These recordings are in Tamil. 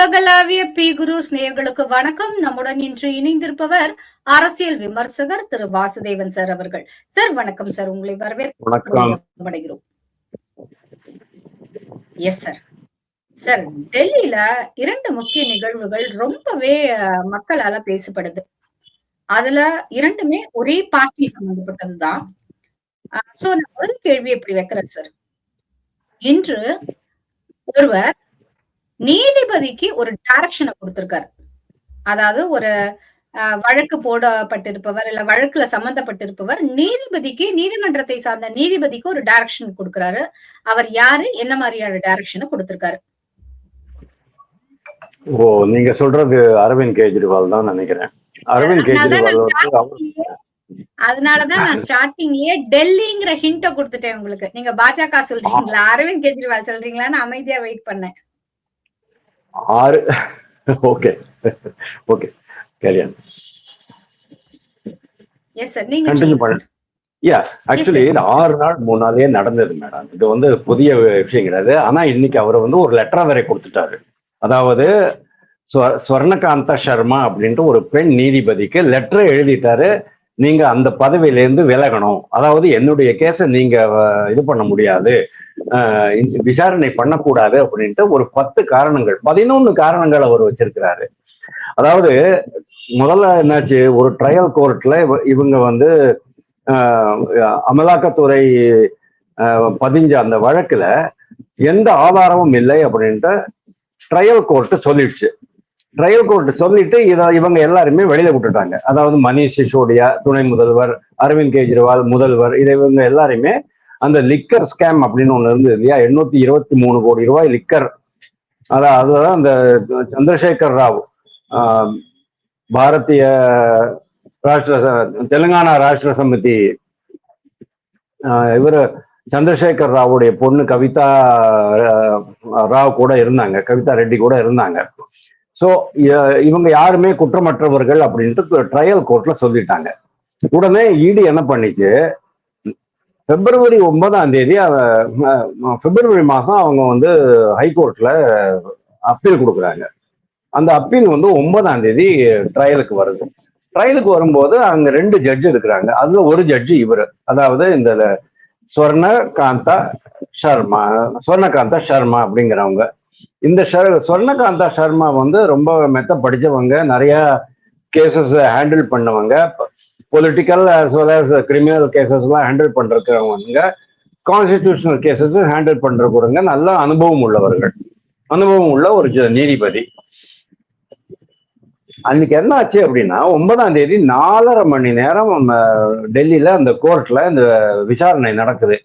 உலகளாவிய பி குருஸ் நேயர்களுக்கு வணக்கம். நம்முடன் இன்று இணைந்திருப்பவர் அரசியல் விமர்சகர் திரு வாசுதேவன் சார் அவர்கள். சார் வணக்கம் சார், உங்களை வரவேற்கிறோம். Yes sir. சார், டெல்லியில 2 முக்கிய நிகழ்வுகள் ரொம்பவே மக்களால பேசப்படுது. அதுல 2மே ஒரே பார்ட்டி சம்பந்தப்பட்டதுதான். சோ நான் முதல் கேள்வி எப்படி வைக்கிறேன் சார். இன்று ஒருவர் நீதிபதிக்கு ஒரு டைரக்ஷனை கொடுத்திருக்காரு. அதாவது ஒரு வழக்கு போடப்பட்டிருப்பவர் இல்ல வழக்குல சம்பந்தப்பட்டிருப்பவர் நீதிபதிக்கு, நீதிமன்றத்தை சார்ந்த நீதிபதிக்கு ஒரு டைரக்ஷன் கொடுக்கிறாரு. அவர் யாரு, என்ன மாதிரியான டைரக்ஷனை கொடுத்திருக்காரு? ஓ, நீங்க சொல்றது அரவிந்த் கெஜ்ரிவால் தான் நினைக்கிறேன். அரவிந்த் கெஜ்ரிவால் அதனாலதான் நான் ஸ்டார்டிங்லயே டெல்லிங்கிற ஹிண்ட கொடுத்துட்டேன் உங்களுக்கு. நீங்க பாஜக சொல்றீங்களா அரவிந்த் கெஜ்ரிவால் சொல்றீங்களான்னு அமைதியா வெயிட் பண்ணேன். Okay okay Kalyan. Yes sir, நீங்க கண்டினியூ பண்ணுங்க. ஆக்சுவலி இது 6 நாள் முன்னாலே நடந்தது மேடம். இது வந்து புதிய விஷயம் கிடையாது. ஆனா இன்னைக்கு அவர் வந்து ஒரு லெட்டர் வரை கொடுத்துட்டாரு. அதாவது ஸ்வர்ணகாந்தா சர்மா அப்படின்ட்டு ஒரு பெண் நீதிபதிக்கு லெட்டர் எழுதிட்டாரு. நீங்க அந்த பதவியிலேருந்து விலகணும், அதாவது என்னுடைய கேஸை நீங்க இது பண்ண முடியாது, விசாரணை பண்ணக்கூடாது அப்படின்ட்டு ஒரு 10 காரணங்கள் 11 காரணங்கள் அவர் வச்சிருக்கிறாரு. அதாவது முதல்ல என்னாச்சு, ஒரு ட்ரையல் கோர்ட்ல இவங்க வந்து அமலாக்கத்துறை பதிஞ்ச அந்த வழக்குல எந்த ஆதாரமும் இல்லை அப்படின்ட்டு ட்ரையல் கோர்ட் சொல்லிடுச்சு. ட்ரையல் கோர்ட் சொல்லிட்டு இவங்க எல்லாருமே வெளியில விட்டுட்டாங்க. அதாவது மணீஷ் சிசோடியா துணை முதல்வர், அரவிந்த் கெஜ்ரிவால் முதல்வர், இவங்க எல்லாருமே அந்த லிக்கர் ஸ்கேம் அப்படின்னு ஒண்ணு இருந்தது இல்லையா, 823 கோடி ரூபாய் லிக்கர். அதாவது அந்த சந்திரசேகர் ராவ், பாரதிய தெலுங்கானா ராஷ்டிர சமிதி, இவர் சந்திரசேகர் ராவுடைய பொண்ணு கவிதா ராவ் கூட இருந்தாங்க, கவிதா ரெட்டி கூட இருந்தாங்க. ஸோ இவங்க யாருமே குற்றமற்றவர்கள் அப்படின்ட்டு ட்ரையல் கோர்ட்ல சொல்லிட்டாங்க. உடனே இடி என்ன பண்ணிச்சு, பிப்ரவரி 9ஆம் தேதி பிப்ரவரி மாசம் அவங்க வந்து ஹைகோர்ட்ல அப்பீல் கொடுக்குறாங்க. அந்த அப்பீல் வந்து 9ஆம் தேதி ட்ரையலுக்கு வருது. ட்ரையலுக்கு வரும்போது அங்க 2 ஜட்ஜு இருக்கிறாங்க. அதுல ஒரு ஜட்ஜு இவர், அதாவது இந்த ஸ்வர்ணகாந்தா சர்மா அப்படிங்கிறவங்க. இந்த ஸ்வர்ணகாந்தா சர்மா வந்து ரொம்ப மெத்த படிச்சவங்க, நிறைய கேசஸ் ஹேண்டில் பண்ணவங்க, political as well as criminal cases எல்லாம் ஹேண்டில் பண்றவங்க, கான்ஸ்டிடியூஷனல் கேசஸ் ஹேண்டில் பண்றவங்க, நல்ல அனுபவம் உள்ளவர்கள், அனுபவம் உள்ள ஒரு நீதிபதி. அன்னைக்கு என்ன ஆச்சு அப்படின்னா, 9ஆம் தேதி 4.5 மணி நேரம் டெல்லியில அந்த கோர்ட்ல இந்த விசாரணை நடக்குது.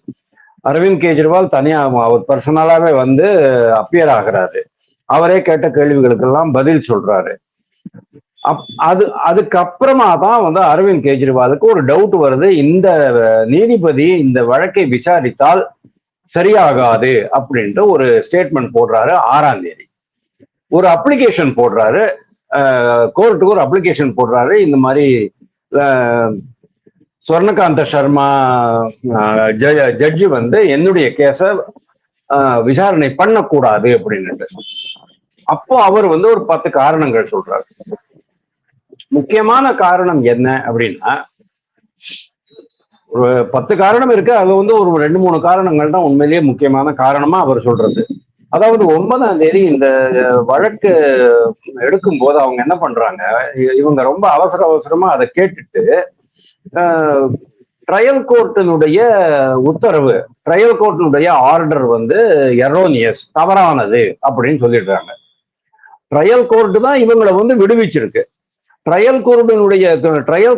அரவிந்த் கெஜ்ரிவால் தனியா அவர் பர்சனலாவே வந்து அப்பியர் ஆகிறாரு. அவரே கேட்ட கேள்விகளுக்கெல்லாம் பதில் சொல்றாரு. அதுக்கப்புறமா தான் வந்து அரவிந்த் கெஜ்ரிவாலுக்கு ஒரு டவுட் வருது, இந்த நீதிபதி இந்த வழக்கை விசாரித்தால் சரியாகாது அப்படின்ட்டு ஒரு ஸ்டேட்மெண்ட் போடுறாரு. 6ஆம் தேதி ஒரு அப்ளிகேஷன் போடுறாரு, கோர்ட்டுக்கு ஒரு அப்ளிகேஷன் போடுறாரு. இந்த மாதிரி ஸ்வர்ணகாந்த சர்மா ஜட்ஜி வந்து என்னுடைய கேஸை விசாரணை பண்ணக்கூடாது அப்படின்னுட்டு. அப்போ அவர் வந்து ஒரு 10 காரணங்கள் சொல்றாரு. முக்கியமான காரணம் என்ன அப்படின்னா, ஒரு 10 காரணம் இருக்கு. அது வந்து ஒரு 2-3 காரணங்கள் தான் உண்மையிலேயே முக்கியமான காரணமா அவர் சொல்றது. அதாவது 9ஆம் தேதி இந்த வழக்கு எடுக்கும் போது அவங்க என்ன பண்றாங்க, இவங்க ரொம்ப அவசரமா அதை கேட்டுட்டு ட்ரையல் கோர்ட்டினுடைய உத்தரவு, ட்ரையல் கோர்ட்டினுடைய ஆர்டர் வந்து எரோனியஸ், தவறானது அப்படின்னு சொல்லிடுறாங்க. ட்ரையல் கோர்ட் தான் இவங்களை வந்து விடுவிச்சிருக்கு. ட்ரையல்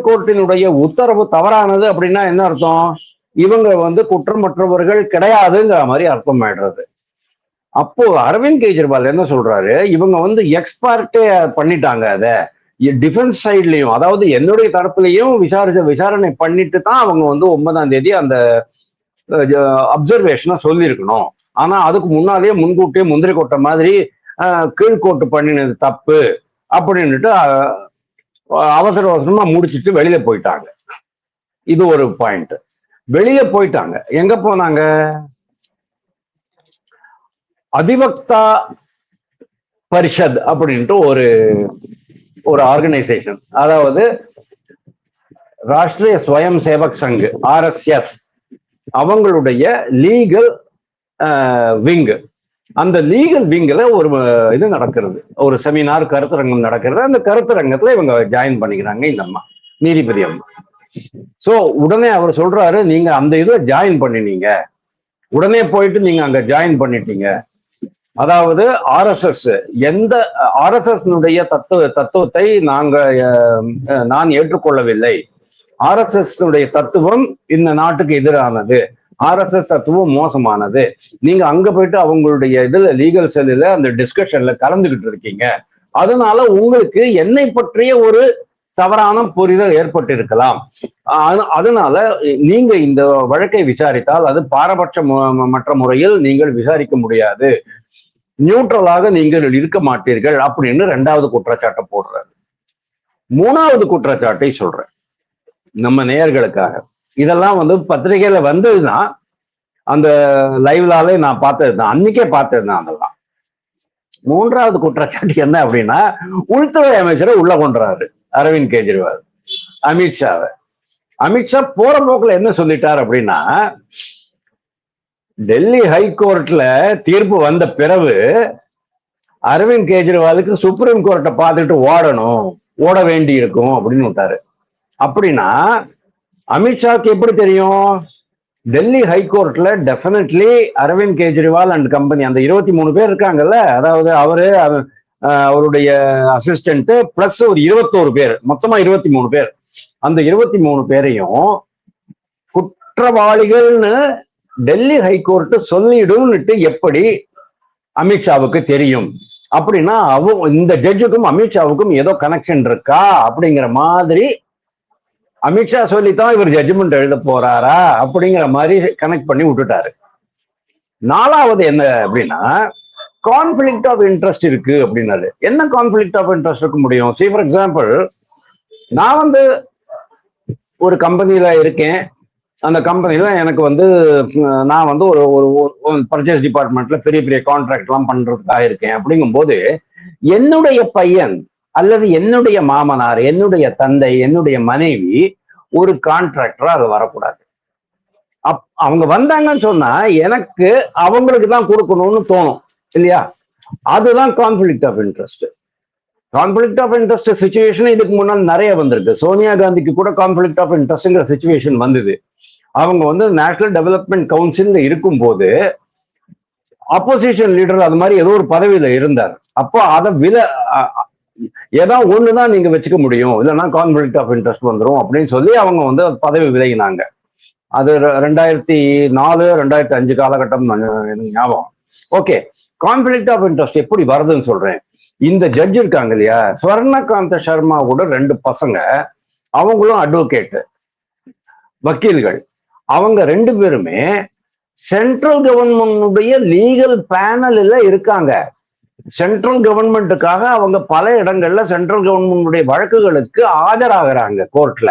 கோர்ட்டினுடைய உத்தரவு தவறானது அப்படின்னா என்ன அர்த்தம், இவங்க வந்து குற்றமற்றவர்கள் கிடையாதுங்கிற மாதிரி அர்த்தம் ஆயிடுறது. அப்போ அரவிந்த் கெஜ்ரிவால் என்ன சொல்றாரு, இவங்க வந்து எக்ஸ்பர்ட்டே பண்ணிட்டாங்க, அதை டிஃபென்ஸ் சைட்லயும், அதாவது என்னுடைய தரப்புலையும் விசாரணை பண்ணிட்டு தான் அவங்க வந்து 9ஆம் தேதி அந்த அப்சர்வேஷனை சொல்லியிருக்கணும். ஆனா அதுக்கு முன்னாலேயே முன்கூட்டியே முந்திரி கொட்ட மாதிரி கீழ்கோட்டு பண்ணினது தப்பு அப்படின்னுட்டு அவசரமா முடிச்சுட்டு வெளியில போயிட்டாங்க. இது ஒரு பாயிண்ட். வெளியில போயிட்டாங்க. எங்க போனாங்க, அதிவக்தா பரிஷத் அப்படின்ட்டு ஒரு ஒரு ஆர்கனைசேஷன், அதாவது ராஷ்டிரிய ஸ்வயம் சேவக் சங், RSS, அவங்களுடைய லீகல் விங். அந்த லீகல் விங்ல ஒரு இது நடக்கிறது, ஒரு செமினார், கருத்தரங்கம் நடக்கிறது. அந்த கருத்தரங்கத்துல இவங்க ஜாயின் பண்ணிக்கிறாங்க, இந்த அம்மா, நீதிபதி அம்மா. சோ உடனே அவர் சொல்றாரு, நீங்க அந்த இதுல ஜாயின் பண்ணினீங்க, உடனே போயிட்டு நீங்க அங்க ஜாயின் பண்ணிட்டீங்க. அதாவது RSS, எந்த RSS தத்துவத்தை நான் ஏற்றுக்கொள்ளவில்லை. RSS தத்துவம் இந்த நாட்டுக்கு எதிரானது, RSS தத்துவம் மோசமானது. நீங்க அங்க போயிட்டு அவங்களுடைய இதுல லீகல் செல்லுல அந்த டிஸ்கஷன்ல கலந்துகிட்டு இருக்கீங்க. அதனால உங்களுக்கு என்னை பற்றிய ஒரு தவறான புரிதல் ஏற்பட்டு இருக்கலாம். அதனால நீங்க இந்த வழக்கை விசாரித்தால் அது பாரபட்சமற்ற முறையில் நீங்கள் விசாரிக்க முடியாது, நியூட்ரலாக நீங்கள் இருக்க மாட்டீர்கள் அப்படின்னு 2வது குற்றச்சாட்டை போடுறாரு. 3வது குற்றச்சாட்டை சொல்றேன் நம்ம நேயர்களுக்காக. இதெல்லாம் பத்திரிகையில வந்ததுதான், அந்த லைவ்லாலே நான் பார்த்ததுதான், அன்னைக்கே பார்த்ததுதான் அதெல்லாம். 3வது குற்றச்சாட்டு என்ன அப்படின்னா, உள்துறை அமைச்சரை உள்ள கொண்டுறாரு அரவிந்த் கெஜ்ரிவால் அமித்ஷாவை. அமித்ஷா போற போக்குல என்ன சொல்லிட்டார் அப்படின்னா, டெல்லி ஹைகோர்ட்ல தீர்ப்பு வந்த பிறகு அரவிந்த் கெஜ்ரிவாலுக்கு சுப்ரீம் கோர்ட்டை பார்த்துட்டு ஓட வேண்டி இருக்கும் அப்படின்னு விட்டாரு. அப்படின்னா அமித்ஷாக்கு எப்படி தெரியும்? டெல்லி ஹைகோர்ட்ல definitely Arvind Kejriwal and company, அந்த 23 பேர் இருக்காங்கல்ல, அதாவது அவரு, அவருடைய அசிஸ்டன்ட் பிளஸ் ஒரு 21 பேர், மொத்தமா 23 பேர். அந்த 23 பேரையும் குற்றவாளிகள்னு டெல்லி ஹைகோர்ட் சொல்லிடும்னுட்டு எப்படி அமித்ஷாவுக்கு தெரியும்? அப்படின்னா இந்த ஜட்ஜுக்கும் அமித்ஷாவுக்கும் ஏதோ கனெக்ஷன் இருக்கா அப்படிங்கிற மாதிரி, அமித்ஷா சொல்லித்தான் இவர் ஜட்ஜ்மெண்ட் எழுத போறாரா அப்படிங்கிற மாதிரி கனெக்ட் பண்ணி விட்டுட்டாரு. 4வது என்ன அப்படின்னா, கான்ஃபிளிக்ட் ஆஃப் இன்ட்ரெஸ்ட் இருக்கு அப்படின்னாரு. என்ன கான்ஃபிளிக்ட் ஆஃப் இன்ட்ரெஸ்ட் இருக்க முடியும்? சி ஃபார் எக்ஸாம்பிள், நான் ஒரு கம்பெனியில இருக்கேன், அந்த கம்பெனில எனக்கு நான் ஒரு பர்ச்சேஸ் டிபார்ட்மெண்ட்ல பெரிய பெரிய கான்ட்ராக்ட் எல்லாம் பண்றதுக்காக இருக்கேன். அப்படிங்கும்போது என்னுடைய பையன் அல்லது என்னுடைய மாமனார், என்னுடைய தந்தை, என்னுடைய மனைவி ஒரு கான்ட்ராக்டரா அது வரக்கூடாது. அவங்க வந்தாங்கன்னு சொன்னா எனக்கு அவங்களுக்கு தான் கொடுக்கணும்னு தோணும் இல்லையா? அதுதான் conflict of interest. Conflict of interest situation இதுக்கு முன்னால் நிறைய வந்திருக்கு. சோனியா காந்திக்கு கூட கான்ஃபிளிக்ட் ஆஃப் இன்ட்ரெஸ்ட்ங்கிற சிச்சுவேஷன் வந்தது. அவங்க நேஷனல் டெவலப்மெண்ட் கவுன்சில் இருக்கும்போது அப்போசிஷன் லீடர் அது மாதிரி ஏதோ ஒரு பதவியில இருந்தார். அப்போ அதை ஏதாவது ஒண்ணுதான் நீங்க வச்சுக்க முடியும், இல்லைன்னா கான்ஃபிளிக்ட் ஆஃப் இன்ட்ரெஸ்ட் வந்துடும் அப்படின்னு சொல்லி அவங்க பதவி விலகினாங்க. அது 2004, 2005 காலகட்டம் எனக்கு ஞாபகம். ஓகே, கான்ஃபிளிக்ட் ஆஃப் இன்ட்ரெஸ்ட் எப்படி வருதுன்னு சொல்றேன். இந்த ஜட்ஜ் இருக்காங்க இல்லையா, ஸ்வர்ணகாந்த சர்மா கூட 2 பசங்க, அவங்களும் அட்வொகேட், வக்கீல்கள். அவங்க 2 பேருமே சென்ட்ரல் கவர்மெண்டுடைய லீகல் பேனல்ல இருக்காங்க. சென்ட்ரல் கவர்மெண்ட்டுக்காக அவங்க பல இடங்கள்ல சென்ட்ரல் கவர்மெண்டுடைய வழக்குகளுக்கு ஆஜராகிறாங்க கோர்ட்ல.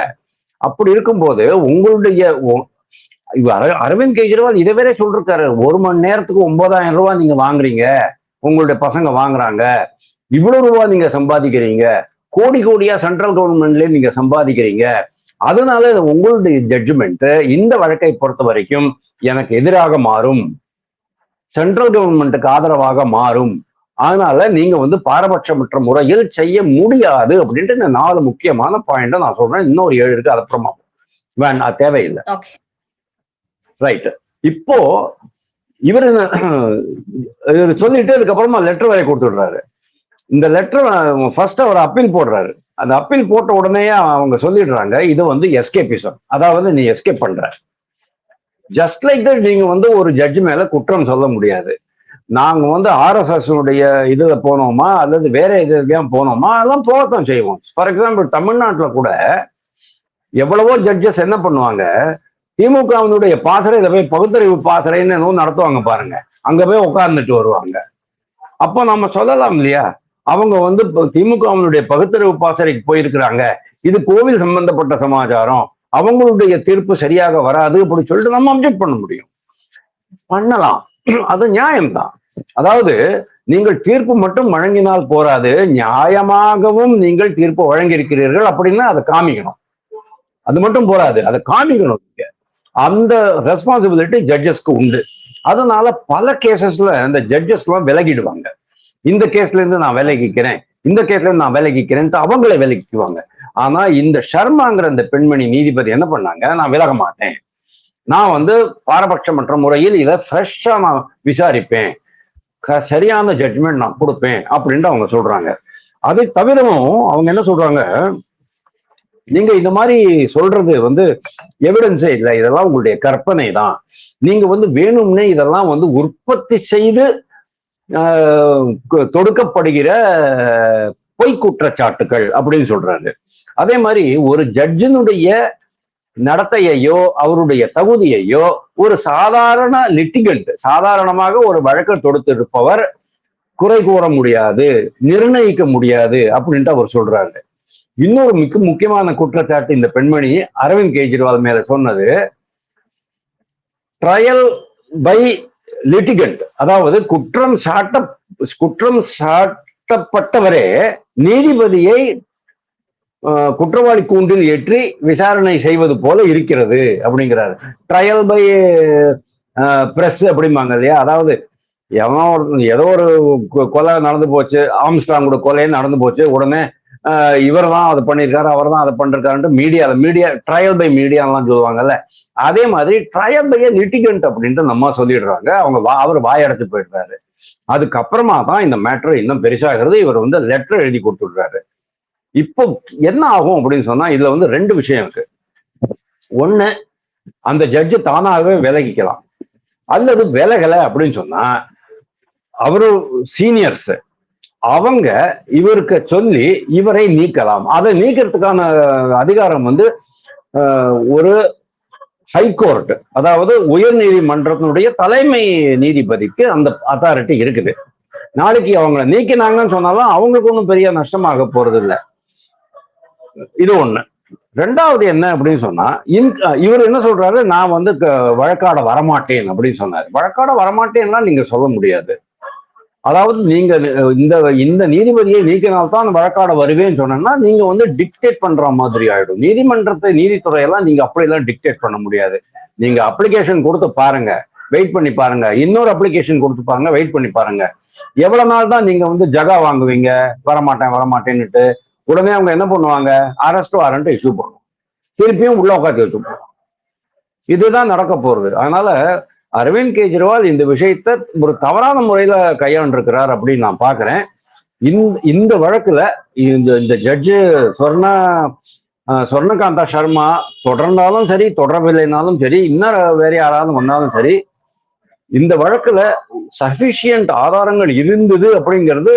அப்படி இருக்கும்போது உங்களுடைய அரவிந்த் கெஜ்ரிவால் இதை வேற சொல்லிருக்காரு, 1 மணி நேரத்துக்கு 9,000 ரூபாய் நீங்க வாங்குறீங்க, உங்களுடைய பசங்க வாங்குறாங்க, இவ்வளவு ரூபாய் நீங்க சம்பாதிக்கிறீங்க, கோடி கோடியா சென்ட்ரல் கவர்மெண்ட்லயே நீங்க சம்பாதிக்கிறீங்க, அதனால உங்களுடைய ஜட்ஜ்மெண்ட் இந்த வழக்கை பொறுத்த வரைக்கும் எனக்கு எதிராக மாறும், சென்ட்ரல் கவர்மெண்ட்டுக்கு ஆதரவாக மாறும், அதனால நீங்க பாரபட்சமற்ற முறையில் செய்ய முடியாது அப்படின்ட்டு இந்த 4 முக்கியமான பாயிண்ட நான் சொல்றேன். இன்னொரு 7 இருக்கு, அது அப்புறமா வேண்டாம், தேவையில்லை. ரைட். இப்போ இவர் சொல்லிட்டு அதுக்கப்புறமா லெட்டர் வரை கொடுத்துடுறாரு. இந்த லெட்டர் ஃபர்ஸ்ட் அவர் அப்பீல் போடுறாரு. அந்த அப்பீல் போட்ட உடனே அவங்க சொல்லிடுறாங்க, இது எஸ்கேபிசம், அதாவது நீ எஸ்கேப் பண்ற. ஜஸ்ட் லைக் தட் நீங்க ஒரு ஜட்ஜ் மேல குற்றம் சொல்ல முடியாது. நாங்க RSS இதுல போனோமா அல்லது வேற எதுலயும் போனோமா, அதெல்லாம் போகத்தான் செய்வோம். ஃபார் எக்ஸாம்பிள், தமிழ்நாட்டுல கூட எவ்வளவோ ஜட்ஜஸ் என்ன பண்ணுவாங்க, திமுகவினுடைய பாசறையில போய் பகுத்தறிவு பாசறைன்னு என்னவோ நடத்துவாங்க பாருங்க, அங்க போய் உட்கார்ந்துட்டு வருவாங்க. அப்போ நம்ம சொல்லலாம் இல்லையா, அவங்க திமுகவினுடைய பகுத்தறிவு பாசறைக்கு போயிருக்கிறாங்க, இது கோவில் சம்பந்தப்பட்ட சமாச்சாரம், அவங்களுடைய தீர்ப்பு சரியாக வராது அப்படி சொல்லிட்டு நம்ம அப்ஜெக்ட் பண்ண முடியும், பண்ணலாம், அது நியாயம்தான். அதாவது நீங்கள் தீர்ப்பு மட்டும் வழங்கினால் போராது, நியாயமாகவும் நீங்கள் தீர்ப்பு வழங்கியிருக்கிறீர்கள் அப்படின்னா அதை காமிக்கணும். அது மட்டும் போராது, அதை காமிக்கணும். அந்த ரெஸ்பான்சிபிலிட்டி ஜட்ஜஸ்க்கு உண்டு. அதனால பல கேசஸ்ல இந்த ஜட்ஜஸ் எல்லாம் விலகிடுவாங்க. இந்த கேஸ்ல இருந்து நான் விலகிக்கிறேன், இந்த கேஸ்ல இருந்து நான் விலகிக்கிறேன், அவங்களே விலகிக்குவாங்க. ஆனா இந்த ஷர்மாங்கிற இந்த பெண்மணி நீதிபதி என்ன பண்ணாங்க, நான் விலக மாட்டேன், நான் பாரபட்சமற்ற முறையில் இதை ஃப்ரெஷ்ஷா நான் விசாரிப்பேன், சரியான ஜட்ஜ்மெண்ட் நான் கொடுப்பேன் அப்படின்ட்டு அவங்க சொல்றாங்க. அதை தவிரவும் அவங்க என்ன சொல்றாங்க, நீங்க இந்த மாதிரி சொல்றது எவிடன்ஸே இல்லை, இதெல்லாம் உங்களுடைய கற்பனை தான், நீங்க வேணும்னே இதெல்லாம் உற்பத்தி செய்து தொடுக்கப்படுகிற பொய் குற்றச்சாட்டுகள் அப்படின்னு சொல்றாரு. அதே மாதிரி ஒரு ஜட்ஜினுடைய நடத்தையையோ அவருடைய தகுதியையோ ஒரு சாதாரண லிட்டிகண்ட், சாதாரணமாக ஒரு வழக்கு தொடுத்திருப்பவர் குறை கூற முடியாது, நிர்ணயிக்க முடியாது அப்படின்ட்டு அவர் சொல்றாரு. இன்னொரு மிக முக்கியமான குற்றச்சாட்டு இந்த பெண்மணி அரவிந்த் கெஜ்ரிவால் மேல சொன்னது, ட்ரையல் பை லிட்டிகண்ட், அதாவது குற்றம் சாட்டப்பட்டவரே நீதிபதியை குற்றவாளி கூண்டில் ஏற்றி விசாரணை செய்வது போல இருக்கிறது அப்படிங்கிறாரு. ட்ரையல் பை பிரஸ் அப்படிம்பாங்க இல்லையா, அதாவது ஏதோ ஒரு கொலை நடந்து போச்சு, ஆம்ஸ்ட்ராங்கோட கொலையே நடந்து போச்சு, உடனே இவர் தான் அதை பண்ணியிருக்காரு, அவர் தான் அதை பண்ணிருக்காருன்ட்டு மீடியா ட்ரையல் பை மீடியாலாம் சொல்லுவாங்கல்ல, அதே மாதிரி ட்ரையல் பை லிட்டிகண்ட் அப்படின்ட்டு நம்ம சொல்லிடுறாங்க. அவர் வாயடைச்சு போயிடுறாரு. அதுக்கப்புறமா தான் இந்த மேட்டர் இன்னும் பெருசாகிறது. இவர் லெட்டர் எழுதி கொடுத்துடுறாரு. இப்போ என்ன ஆகும் அப்படின்னு சொன்னா, இதுல ரெண்டு விஷயம் இருக்கு. ஒண்ணு, அந்த ஜட்ஜு தானாகவே விலகிக்கலாம், அல்லது விலகலை அப்படின்னு சொன்னா அவரு சீனியர்ஸ் அவங்க இவருக்கு சொல்லி இவரை நீக்கலாம். அதை நீக்கிறதுக்கான அதிகாரம் ஒரு ஹைகோர்ட், அதாவது உயர் நீதிமன்றத்தினுடைய தலைமை நீதிபதிக்கு அந்த அத்தாரிட்டி இருக்குது. நாளைக்கு அவங்களை நீக்கினாங்கன்னு சொன்னாலும் அவங்களுக்கு ஒன்றும் பெரிய நஷ்டமாக போறது இல்லை. இது ஒண்ணு. ரெண்டாவது என்ன அப்படின்னு சொன்னா, இவர் என்ன சொல்றாரு, நான் வழக்காட வரமாட்டேன் அப்படின்னு சொன்னாரு. வழக்காட வரமாட்டேன்னா நீங்க சொல்ல முடியாது. அதாவது நீங்க இந்த நீதிபதியை நீக்கினால்தான் வழக்காட வருவேன்னு சொன்னா நீங்க டிக்டேட் பண்ற மாதிரி ஆயிடும். நீதிமன்றத்தை, நீதித்துறையெல்லாம் நீங்க அப்படியெல்லாம் டிக்டேட் பண்ண முடியாது. நீங்க அப்ளிகேஷன் கொடுத்து பாருங்க, வெயிட் பண்ணி பாருங்க, இன்னொரு அப்ளிகேஷன் கொடுத்து பாருங்க, வெயிட் பண்ணி பாருங்க. எவ்வளவு நாள் தான் நீங்க ஜகா வாங்குவீங்க, வரமாட்டேன்னுட்டு? உடனே அவங்க என்ன பண்ணுவாங்க, அரெஸ்ட் வாரண்ட் இஷ்யூ பண்ணுவோம், திருப்பியும் உள்ள உட்காந்து வச்சுப்போம். இதுதான் நடக்க போறது. அதனால அரவிந்த் கெஜ்ரிவால் இந்த விஷயத்த ஒரு தவறான முறையில கையாண்டிருக்கிறார் அப்படின்னு நான் பாக்குறேன். இந்த வழக்குல இந்த ஜட்ஜு ஸ்வர்ணகாந்தா சர்மா தொடர்ந்தாலும் சரி, தொடரவில்லைனாலும் சரி, இன்னும் வேற யாராவது வந்தாலும் சரி, இந்த வழக்குல சஃபிஷியன்ட் ஆதாரங்கள் இருந்தது அப்படிங்கிறது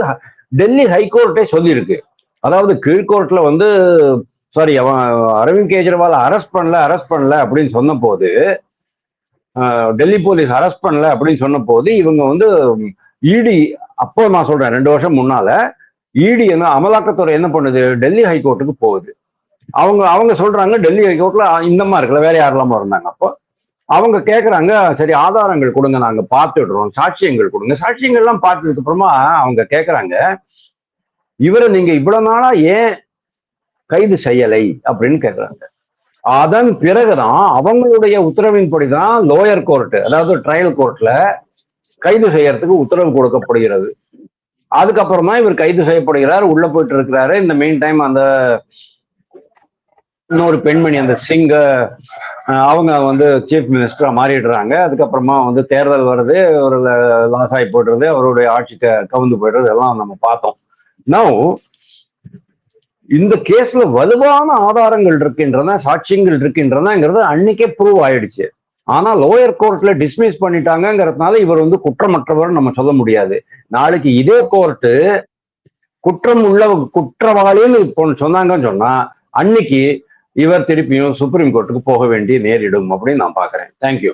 டெல்லி ஹைகோர்ட்டே சொல்லியிருக்கு. அதாவது கீழ்கோர்ட்ல அவன் அரவிந்த் கெஜ்ரிவால் அரெஸ்ட் பண்ணல அப்படின்னு சொன்ன போது, டெல்லி போலீஸ் அரெஸ்ட் பண்ணல அப்படின்னு சொன்ன போது, இவங்க இடி, அப்போ நான் சொல்றேன் 2 வருஷம் முன்னால, இடி அமலாக்கத்துறை என்ன பண்ணுது, டெல்லி ஹைகோர்ட்டுக்கு போகுது. அவங்க சொல்றாங்க, டெல்லி ஹைகோர்ட்ல இந்தமா இருக்குல்ல, வேற யாரெல்லாம இருந்தாங்க. அப்போ அவங்க கேட்கறாங்க, சரி ஆதாரங்கள் கொடுங்க, நாங்க பார்த்துடுறோம், சாட்சியங்கள் கொடுங்க. சாட்சியங்கள்லாம் பார்த்ததுக்கு அப்புறமா அவங்க கேட்கறாங்க, இவரை நீங்க இவ்வளவு நாளா ஏன் கைது செய்யலை அப்படின்னு கேட்கறாங்க. அதன் பிறகுதான் அவங்களுடைய உத்தரவின்படிதான் லோயர் கோர்ட், அதாவது ட்ரையல் கோர்ட்ல கைது செய்யறதுக்கு உத்தரவு கொடுக்கப்படுகிறது. அதுக்கப்புறம் தான் இவர் கைது செய்யப்படுகிறார், உள்ள போயிட்டு இருக்கிறாரு. இந்த மெயின் டைம் அந்த இன்னொரு பெண்மணி, அந்த சிங், அவங்க சீஃப் மினிஸ்டரா மாறிடுறாங்க. அதுக்கப்புறமா தேர்தல் வருது, ஒரு லாஸ் ஆகி போயிடுறது, அவருடைய ஆட்சிக்கு கவுந்து போயிடுறது, எல்லாம் நம்ம பார்த்தோம். நவ் இந்த கேஸ்ல வலுவான ஆதாரங்கள் இருக்கின்றன, சாட்சியங்கள் இருக்கின்றனங்கிறது அன்னைக்கே ப்ரூவ் ஆயிடுச்சு. ஆனா லோயர் கோர்ட்ல டிஸ்மிஸ் பண்ணிட்டாங்கிறதுனால இவர் குற்றமற்றவர் நம்ம சொல்ல முடியாது. நாளைக்கு இதே கோர்ட்டு குற்றம் உள்ள குற்றவாளின்னு சொன்னாங்கன்னு சொன்னா அன்னைக்கு இவர் திருப்பியும் சுப்ரீம் கோர்ட்டுக்கு போக வேண்டிய நேரிடும் அப்படின்னு நான் பாக்குறேன். தேங்க்யூ.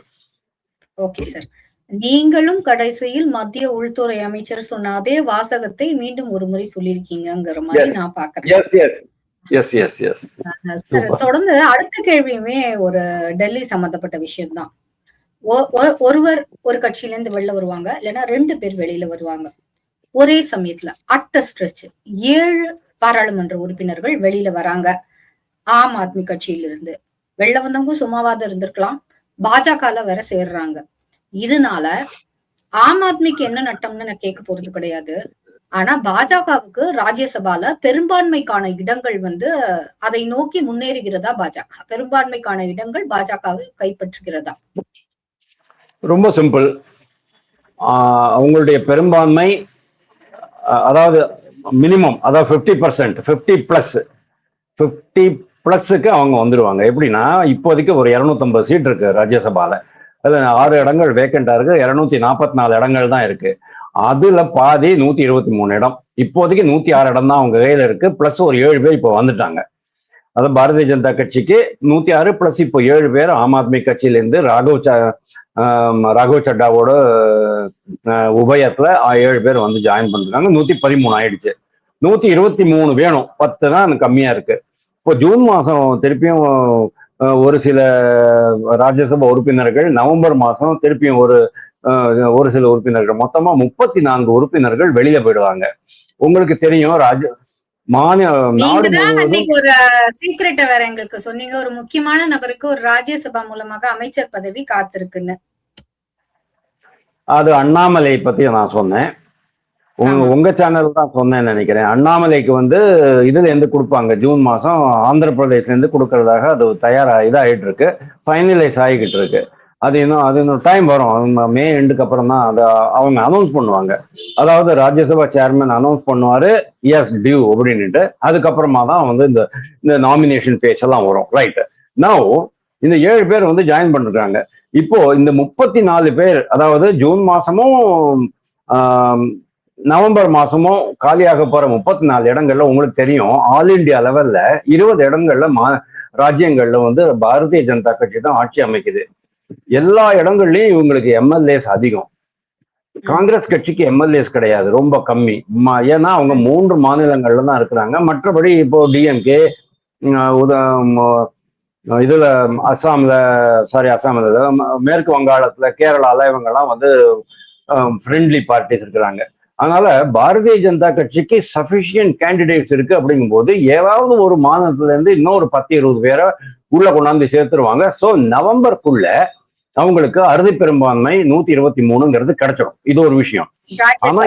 Okay sir. நீங்களும் கடைசியில் மத்திய உள்துறை அமைச்சர் சொன்ன அதே வாசகத்தை மீண்டும் ஒரு முறை சொல்லியிருக்கீங்கிற மாதிரி நான் பாக்குறேன். சார், தொடர்ந்து அடுத்த கேள்வியுமே ஒரு டெல்லி சம்பந்தப்பட்ட விஷயம் தான். ஒருவர் ஒரு கட்சியில இருந்து வெளில வருவாங்க, இல்லைன்னா 2 பேர் வெளியில வருவாங்க. ஒரே சமயத்துல அட்ட ஸ்ட்ரெச் 7 பாராளுமன்ற உறுப்பினர்கள் வெளியில வராங்க ஆம் ஆத்மி கட்சியில இருந்து. வெளில வந்தவங்க சும்மாவாத இருந்திருக்கலாம், பாஜகல வேற சேர்றாங்க. இதனால ஆம் ஆத்மிக்கு என்ன நட்டம்னு நான் கேட்க போறது கிடையாது. ஆனா பாஜகவுக்கு ராஜ்யசபால பெரும்பான்மைக்கான இடங்கள் அதை நோக்கி முன்னேறுகிறதா பாஜக? பெரும்பான்மைக்கான இடங்கள் பாஜகவை கைப்பற்றுகிறதா? ரொம்ப சிம்பிள். அவங்களுடைய பெரும்பான்மை அதாவது மினிமம், அதாவது 50%, 50+க்கு அவங்க வந்துருவாங்க. எப்படின்னா, இப்போதைக்கு ஒரு 250 சீட் இருக்கு ராஜ்யசபால. அதுல 6 இடங்கள் வேக்கண்டா இருக்கு, 244 இடங்கள் தான் இருக்கு. அதுல பாதி 123 இடம். இப்போதைக்கு 106 இடம் தான் அவங்க கையில இருக்கு. பிளஸ் ஒரு 7 பேர் இப்போ வந்துட்டாங்க. அதாவது பாரதிய ஜனதா கட்சிக்கு 106 பிளஸ் இப்போ 7 பேர் ஆம் ஆத்மி கட்சியிலேருந்து ராகவ் சட்டாவோட உபயத்துல 7 பேர் வந்து ஜாயின் பண்ணிருக்காங்க. 113 ஆயிடுச்சு. 123 வேணும், 10 தான் கம்மியா இருக்கு. இப்போ ஜூன் மாசம் திருப்பியும் ஒரு சில ராஜ்யசபா உறுப்பினர்கள், நவம்பர் மாசம் திருப்பியும் ஒரு சில உறுப்பினர்கள், மொத்தமா 34 உறுப்பினர்கள் வெளியில போயிடுவாங்க. உங்களுக்கு தெரியும், ஒரு சீக்ரெட்ட வேற எங்களுக்கு சொன்னீங்க, ஒரு முக்கியமான நபருக்கு ஒரு ராஜ்யசபா மூலமாக அமைச்சர் பதவி காத்திருக்குன்னு. அது அண்ணாமலை பத்தி நான் சொன்னேன். உங்க சேனல் தான் சொன்னேன்னு நினைக்கிறேன். அண்ணாமலைக்கு இதுல இருந்து கொடுப்பாங்க. ஜூன் மாசம் ஆந்திர பிரதேஷ்ல இருந்து கொடுக்கறதாக அது இதாகிட்டு இருக்கு, ஃபைனலைஸ் ஆகிக்கிட்டு இருக்கு. அது இன்னும் டைம் வரும். மே எண்டுக்கு அப்புறம் தான் அதை அவங்க அனௌன்ஸ் பண்ணுவாங்க. அதாவது ராஜ்யசபா சேர்மன் அனௌன்ஸ் பண்ணுவாரு, எஸ் டியூ அப்படின்ட்டு. அதுக்கப்புறமா தான் இந்த நாமினேஷன் பேச்செல்லாம் வரும். ரைட். நவ் இந்த 7 பேர் ஜாயின் பண்ணிருக்காங்க. இப்போ இந்த 34 பேர், அதாவது ஜூன் மாசமும் நவம்பர் மாசமும் காலியாக போற 34 இடங்கள்ல உங்களுக்கு தெரியும், ஆல் இண்டியா லெவல்ல 20 இடங்கள்ல ராஜ்யங்கள்ல பாரதிய ஜனதா கட்சி தான் ஆட்சி அமைக்குது. எல்லா இடங்கள்லயும் இவங்களுக்கு எம்எல்ஏஸ் அதிகம். காங்கிரஸ் கட்சிக்கு எம்எல்ஏஸ் கிடையாது, ரொம்ப கம்மி. ஏன்னா அவங்க 3 மாநிலங்கள்ல தான் இருக்கிறாங்க. மற்றபடி இப்போ டிஎம்கே இதுல அசாம்ல மேற்கு வங்காளத்துல, கேரளால இவங்கெல்லாம் ஃப்ரெண்ட்லி பார்ட்டிஸ் இருக்கிறாங்க. அதனால பாரதிய ஜனதா கட்சிக்கு சஃபிஷியன்ட் கேண்டிடேட்ஸ் இருக்கு. அப்படிங்கும் போது ஏதாவது ஒரு மாநிலத்துல இருந்து இன்னொரு 10-20 பேரை உள்ள கொண்டாந்து சேர்த்துருவாங்க. ஸோ நவம்பருக்குள்ள அவங்களுக்கு அறுதி பெரும்பான்மை 123ங்கிறது கிடைச்சிடும். இது ஒரு விஷயம். ஆனா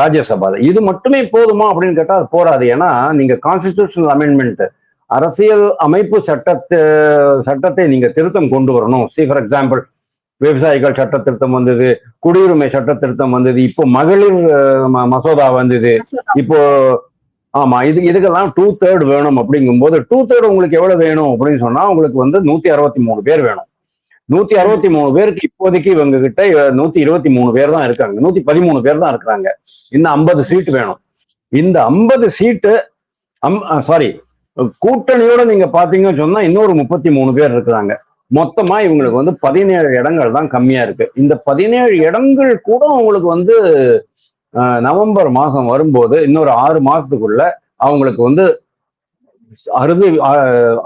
ராஜ்யசபால இது மட்டுமே போதுமா அப்படின்னு கேட்டா அது போராது. ஏன்னா நீங்க கான்ஸ்டிடியூஷனல் அமெண்ட்மெண்ட், அரசியல் அமைப்பு சட்டத்தை நீங்க திருத்தம் கொண்டு வரணும். ஃபார் எக்ஸாம்பிள், விவசாயிகள் சட்ட திருத்தம் வந்தது, குடியுரிமை சட்ட திருத்தம் வந்தது, இப்போ மகளிர் மசோதா வந்தது. இப்போ இதுக்கெல்லாம் 2/3 வேணும். அப்படிங்கும் போது 2/3 உங்களுக்கு எவ்வளவு வேணும் அப்படின்னு சொன்னா உங்களுக்கு 163 பேர் வேணும். 163 பேருக்கு இப்போதைக்கு இவங்க கிட்ட 123 பேர் தான் இருக்காங்க, 113 பேர் தான் இருக்கிறாங்க. இன்னும் 50 சீட்டு வேணும். இந்த 50 சீட்டு கூட்டணியோட நீங்க பாத்தீங்கன்னு சொன்னா இன்னொரு 33 பேர் இருக்கிறாங்க. மொத்தமா இவங்களுக்கு 17 இடங்கள் தான் கம்மியா இருக்கு. இந்த 17 இடங்கள் கூட உங்களுக்கு நவம்பர் மாசம் வரும்போது இன்னொரு 6 மாசத்துக்குள்ள அவங்களுக்கு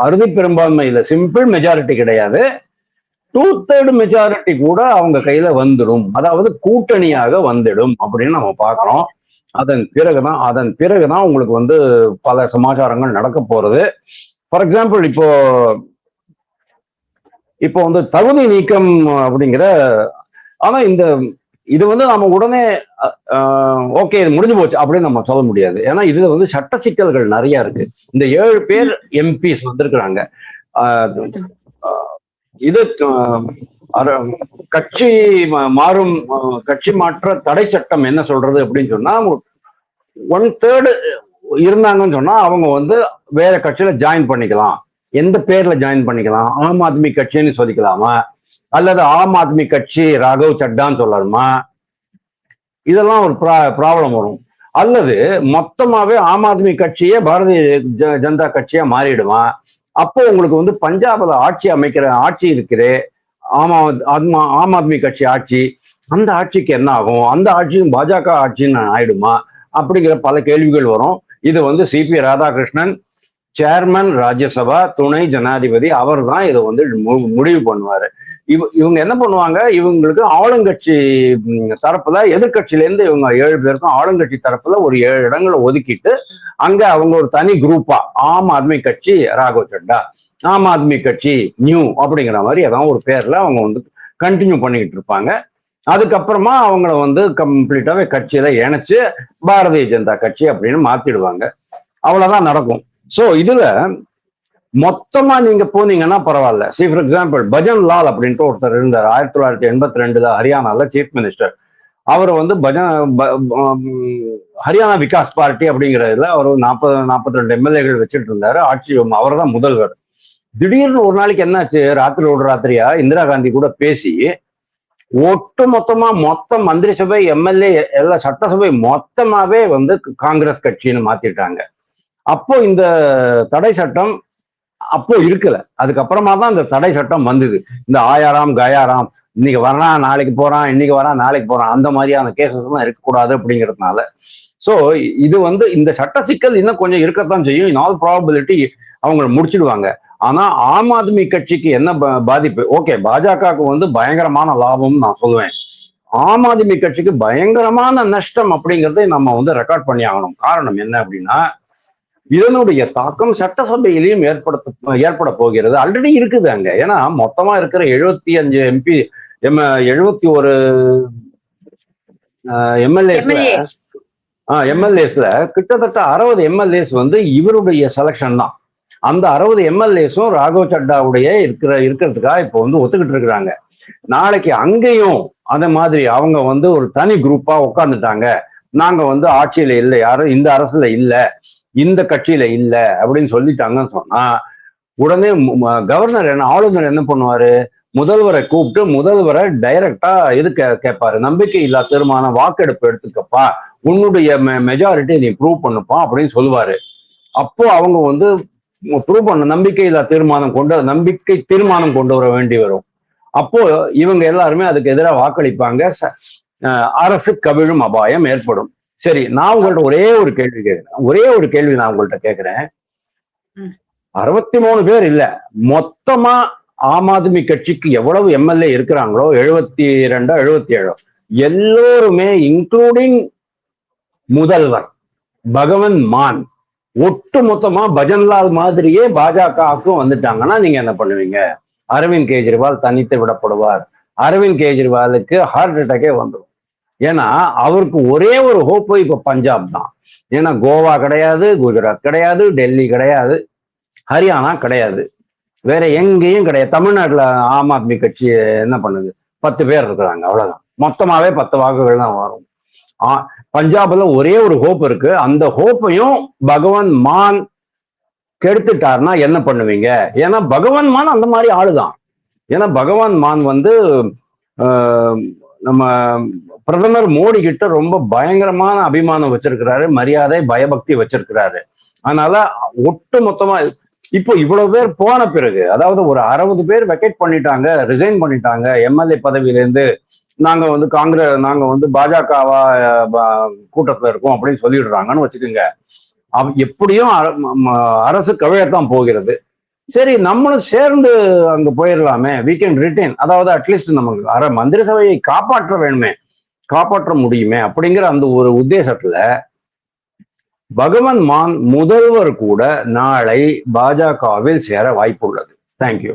அறுதி பெரும்பான்மை இல்ல, சிம்பிள் மெஜாரிட்டி கிடையாது, 2/3 மெஜாரிட்டி கூட அவங்க கையில வந்துடும். அதாவது கூட்டணியாக வந்துடும் அப்படின்னு நம்ம பாக்குறோம். அதன் பிறகுதான் உங்களுக்கு பல சமாச்சாரங்கள் நடக்க போறது. ஃபார் எக்ஸாம்பிள், இப்போ தகுதி நீக்கம் அப்படிங்கிற, ஆனா இது நாம உடனே ஓகே இது முடிஞ்சு போச்சு அப்படின்னு நம்ம சொல்ல முடியாது. ஏன்னா இதுல சட்ட சிக்கல்கள் நிறைய இருக்கு. இந்த 7 பேர் எம்பிஸ் வந்திருக்கிறாங்க. இது கட்சி மாற்ற தடை சட்டம் என்ன சொல்றது அப்படின்னு சொன்னா, 1/3 இருந்தாங்கன்னு சொன்னா அவங்க வேற கட்சியில ஜாயின் பண்ணிக்கலாம். எந்த பேர்ல ஜாயின் பண்ணிக்கலாம்? ஆம் ஆத்மி கட்சின்னு சொல்லிக்கலாமா, அல்லது ஆம் ஆத்மி கட்சி ராகவ் சட்டான்னு சொல்லலாமா? இதெல்லாம் ஒரு ப்ராப்ளம் வரும். அல்லது மொத்தமாவே ஆம் ஆத்மி கட்சியே பாரதிய ஜனதா கட்சியா மாறிடுவான். அப்போ உங்களுக்கு பஞ்சாப்ல ஆட்சி இருக்குது, ஆம் ஆத்மி கட்சி ஆட்சி. அந்த ஆட்சிக்கு என்ன ஆகும்? அந்த ஆட்சியும் பாஜக ஆட்சின்னு ஆயிடுமா? அப்படிங்கிற பல கேள்விகள் வரும். இது சிபி ராதாகிருஷ்ணன், சேர்மன் ராஜ்யசபா, துணை ஜனாதிபதி, அவர் தான் இதை முடிவு பண்ணுவாரு. இவங்க என்ன பண்ணுவாங்க, இவங்களுக்கு ஆளுங்கட்சி தரப்புல, எதிர்கட்சியில இருந்து இவங்க 7 பேருக்கும் ஆளுங்கட்சி தரப்புல ஒரு 7 இடங்களை ஒதுக்கிட்டு அங்க அவங்க ஒரு தனி குரூப்பா, ஆம் ஆத்மி கட்சி ராகவ் சட்டா, ஆம் ஆத்மி கட்சி நியூ அப்படிங்கிற மாதிரி ஏதாவது ஒரு பேர்ல அவங்க வந்து கண்டினியூ பண்ணிக்கிட்டு இருப்பாங்க. அதுக்கப்புறமா அவங்கள வந்து கம்ப்ளீட்டாவே கட்சியில இணைச்சு பாரதிய ஜனதா கட்சி அப்படின்னு மாத்திடுவாங்க. அவ்வளவுதான் நடக்கும். சோ இதுல மொத்தமா நீங்க போனீங்கன்னா பரவாயில்ல. C for example bhajan Lal அப்படின்ட்டு ஒருத்தர் இருந்தார் 1982 ஹரியானால சீஃப் மினிஸ்டர். அவர் வந்து ஹரியானா விகாஸ் பார்ட்டி அப்படிங்கிறதுல அவர் 42 எம்எல்ஏகள் வச்சுட்டு இருந்தாரு. ஆட்சி அவர் தான் முதல்வர். திடீர்னு ஒரு நாளைக்கு என்னாச்சு, ராத்திரியா இந்திரா காந்தி கூட பேசி ஒட்டு மொத்த மந்திரி சபை, எம்எல்ஏ, எல்லா சட்டசபை மொத்தமாவே வந்து காங்கிரஸ் கட்சின்னு மாத்திட்டாங்க. அப்போ இந்த தடை சட்டம் அப்போ இருக்கல. அதுக்கப்புறமா தான் இந்த தடை சட்டம் வந்தது. இந்த ஆயாராம் கயாராம், இன்னைக்கு வரான் நாளைக்கு போறான், இன்னைக்கு வரான் நாளைக்கு போறான், அந்த மாதிரியான கேசஸ் எல்லாம் இருக்கக்கூடாது அப்படிங்கிறதுனால. சோ இது வந்து இந்த சட்ட சிக்கல் இன்னும் கொஞ்சம் இருக்கத்தான் செய்யும். இன் ஆல் ப்ராபபிலிட்டி அவங்க முடிச்சிடுவாங்க. ஆனா ஆம் ஆத்மி கட்சிக்கு என்ன பாதிப்பு? ஓகே, பாஜகவுக்கு வந்து பயங்கரமான லாபம் நான் சொல்லுவேன். ஆம் ஆத்மி கட்சிக்கு பயங்கரமான நஷ்டம் அப்படிங்கறதை நம்ம வந்து ரெக்கார்ட் பண்ணி ஆகணும். காரணம் என்ன அப்படின்னா, இதனுடைய தாக்கம் சட்டசபையிலையும் ஏற்பட போகிறது. ஆல்ரெடி இருக்குது அங்க. ஏன்னா மொத்தமா இருக்கிற 75 எம்பி 71 எம்எல்ஏஸ்ல கிட்டத்தட்ட 60 எம்எல்ஏஸ் வந்து இவருடைய செலக்ஷன் தான். அந்த 60 எம்எல்ஏஸும் ராகவ் சட்டாவுடைய இருக்கிறதுக்காக இப்போ வந்து ஒத்துக்கிட்டு இருக்கிறாங்க. நாளைக்கு அங்கேயும் அந்த மாதிரி அவங்க வந்து ஒரு தனி குரூப்பா உட்காந்துட்டாங்க, நாங்க வந்து ஆட்சியில இல்லை, யாரும் இந்த அரசுல இல்ல, இந்த கட்சியில இல்ல அப்படின்னு சொல்லிட்டாங்கன்னு சொன்னா, உடனே கவர்னர் ஆளுநர் என்ன பண்ணுவாரு, முதல்வரை கூப்பிட்டு முதல்வரை டைரக்டா இது கேட்பாரு, நம்பிக்கை இல்லா தீர்மானம் வாக்கெடுப்பு எடுத்துக்கப்பா, உன்னுடைய மெஜாரிட்டி நீ ப்ரூவ் பண்ணுப்பா அப்படின்னு சொல்லுவாரு. அப்போ அவங்க வந்து ப்ரூவ் பண்ண நம்பிக்கை தீர்மானம் கொண்டு வர வேண்டி வரும். அப்போ இவங்க எல்லாருமே அதுக்கு எதிராக வாக்களிப்பாங்க. அரசு கவிழும் அபாயம் ஏற்படும். சரி, நான் உங்கள்ட்ட ஒரே ஒரு கேள்வி நான் உங்கள்ட்ட கேட்கிறேன். 63 பேர் இல்ல, மொத்தமா ஆம் ஆத்மி கட்சிக்கு எவ்வளவு எம்எல்ஏ இருக்கிறாங்களோ 72 77 எல்லோருமே இன்க்ளூடிங் முதல்வர் பகவந்த் மான் ஒட்டு மொத்தமா பஜன்லால் மாதிரியே பாஜகவுக்கும் வந்துட்டாங்கன்னா நீங்க என்ன பண்ணுவீங்க? அரவிந்த் கெஜ்ரிவால் தனித்து விடப்படுவார். அரவிந்த் கெஜ்ரிவாலுக்கு ஹார்ட் அட்டாக்கே வந்துடும். ஏன்னா அவருக்கு ஒரே ஒரு ஹோப்பு இப்ப பஞ்சாப் தான். ஏன்னா கோவா கிடையாது, குஜராத் கிடையாது, டெல்லி கிடையாது, ஹரியானா கிடையாது, வேற எங்கேயும் கிடையாது. தமிழ்நாட்டுல ஆம் ஆத்மி கட்சி என்ன பண்ணுது? 10 பேர் இருக்கிறாங்க, அவ்வளவுதான். மொத்தமாவே 10 வாக்குகள் தான் வரும். பஞ்சாப்ல ஒரே ஒரு ஹோப் இருக்கு. அந்த ஹோப்பையும் பகவந்த் மான் கெடுத்துட்டாருன்னா என்ன பண்ணுவீங்க? ஏன்னா பகவந்த் மான் அந்த மாதிரி ஆளுதான். ஏன்னா பகவந்த் மான் வந்து நம்ம பிரதமர் மோடி கிட்ட ரொம்ப பயங்கரமான அபிமானம் வச்சிருக்கிறாரு, மரியாதை பயபக்தி வச்சிருக்கிறாரு. அதனால ஒட்டு மொத்தமா இப்போ இவ்வளவு பேர் போன பிறகு, அதாவது ஒரு 60 பேர் வெக்கேட் பண்ணிட்டாங்க, ரிசைன் பண்ணிட்டாங்க எம்எல்ஏ பதவியிலேருந்து, நாங்க வந்து பாஜகவா கூட்டத்துல இருக்கோம் அப்படின்னு சொல்லிடுறாங்கன்னு வச்சுக்கோங்க. எப்படியும் அரசு கவிழத்தான் போகிறது. சரி, நம்மளும் சேர்ந்து அங்க போயிடலாமே, we can retain, அதாவது அட்லீஸ்ட் நமக்கு மந்திரி சபையை காப்பாற்ற முடியுமே அப்படிங்கிற அந்த ஒரு உத்தேசத்துல பகவந்த் மான் முதல்வர் கூட நாளை பாஜகவில் சேர வாய்ப்பு உள்ளது. தேங்க்யூ.